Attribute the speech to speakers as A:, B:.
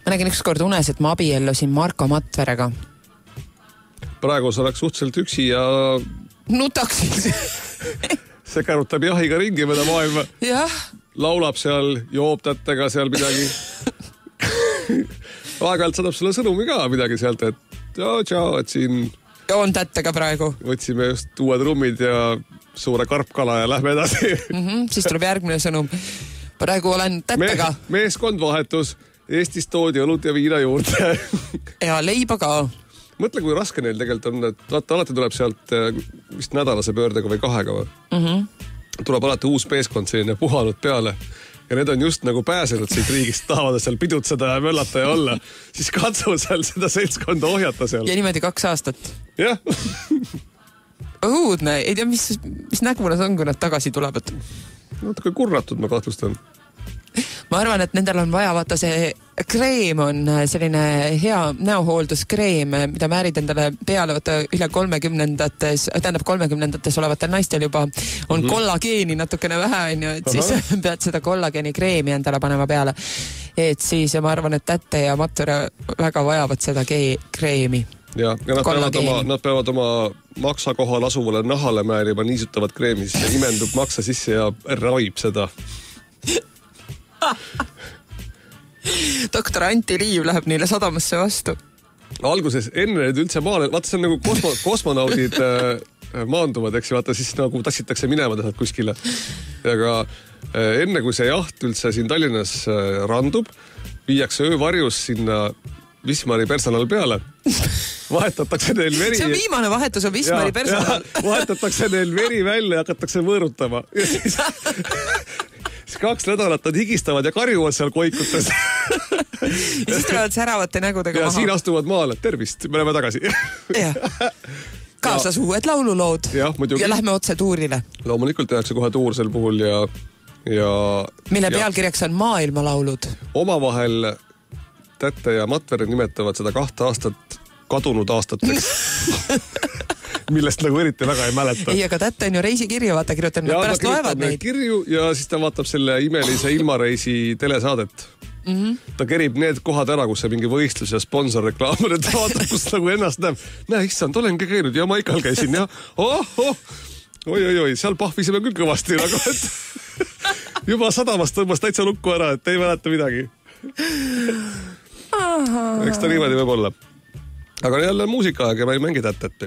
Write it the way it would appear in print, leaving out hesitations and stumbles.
A: Ma nägin ükskord unes, et ma abiellusin Marko Matverega.
B: Praegu sa oleks suhteliselt üksi ja...
A: Nutaksid.
B: See kärutab jahiga ringi mööda maailma.
A: Jah.
B: Laulab seal, joob tättega seal midagi. Aeg-ajalt saadab sulle sõnumi ka midagi sealt, et tšau, et siin...
A: Joon tättega praegu.
B: Võtsime just uued rummid ja suure karpkala ja lähme edasi.
A: Siis tuleb järgmine sõnum. Praegu olen tättega.
B: Meeskond vahetus. Eestis toodi õlut ja viina juurde.
A: Ja leiba ka.
B: Mõtle, kui raske neil tegelikult on, et vaata, alati tuleb sealt vist nädalase pöördega või 2 või. Tuleb alati uus meeskond selline puhanud peale. Ja need on just nagu pääsenud siit riigist, tahavad seal pidutseda ja möllata ja olla. Siis katsuvad seal seda seltskonda ohjata seal.
A: Ja niimoodi 2 aastat.
B: Jah.
A: Õudne. Ei tea, mis nägu nad on, kui nad tagasi tulevad.
B: Natuke kurnatud, ma kahtlustan.
A: Ma arvan, et nendel on vaja, vaata see kreem on selline hea näohoolduskreem, mida määrid endale peale, vaata üle 30-ndates olevatel naistel juba on kollageeni natukene vähe, et siis pead seda kollageeni kreemi endale panema peale. Et siis ma arvan, et Tätte ja Matvere väga vajavad seda kreemi.
B: Ja nad peavad oma maksa kohal asuvale nahale määrima niisutavat kreemi, siis imendub maksa sisse ja ravib seda.
A: Doktor Anti Liiv läheb neile sadamasse vastu.
B: Alguses enne need üldse maale, vaata see on nagu kosmonaudid maanduvad, eks ju, vaata siis nagu tassitakse minema tähelt kuskile. Aga enne kui see jaht üldse siin Tallinnas randub, viiakse öövarjus sinna Wismari personal peale. Vahetatakse neil veri...
A: See on viimane vahetus on Wismari personal.
B: Vahetatakse neil veri välja ja hakatakse võõrutama. Ja siis 2 nädalat nad higistavad ja karjuvad seal koikutes.
A: Ja siis tulevad säravate nägudega
B: ja
A: maha.
B: Siin astuvad maale. Tervist, me oleme tagasi.
A: Kaasas uued laululood. Ja lähme otse tuurile.
B: Loomulikult tehakse kohe tuur sel puhul ja
A: mille pealkirjaks on maailmalaulud.
B: Omavahel Tätte ja Matvere nimetavad seda 2 aastat kadunud aastateks. Millest nagu eriti väga ei mäleta.
A: Ei, aga Tätte on ju reisikirju, vaata, kirjutan, nad pärast loevad neid.
B: Kirju ja siis ta vaatab selle imelise ilmareisi telesaadet. Ta kerib need kohad ära, kus see mingi võistlus ja sponsorreklaam on, et ta vaatab, kus nagu ennast näeb. Näe, issand, olengi käinud ja Maikal käisin ja oi, seal pahvisime küll kõvasti nagu, et juba sadamast tõmbas täitsa lukku ära, et ei mäleta midagi. Eks ta niimoodi võib olla. Aga jälle muusikaaeg ja ma ei mängi Tätet.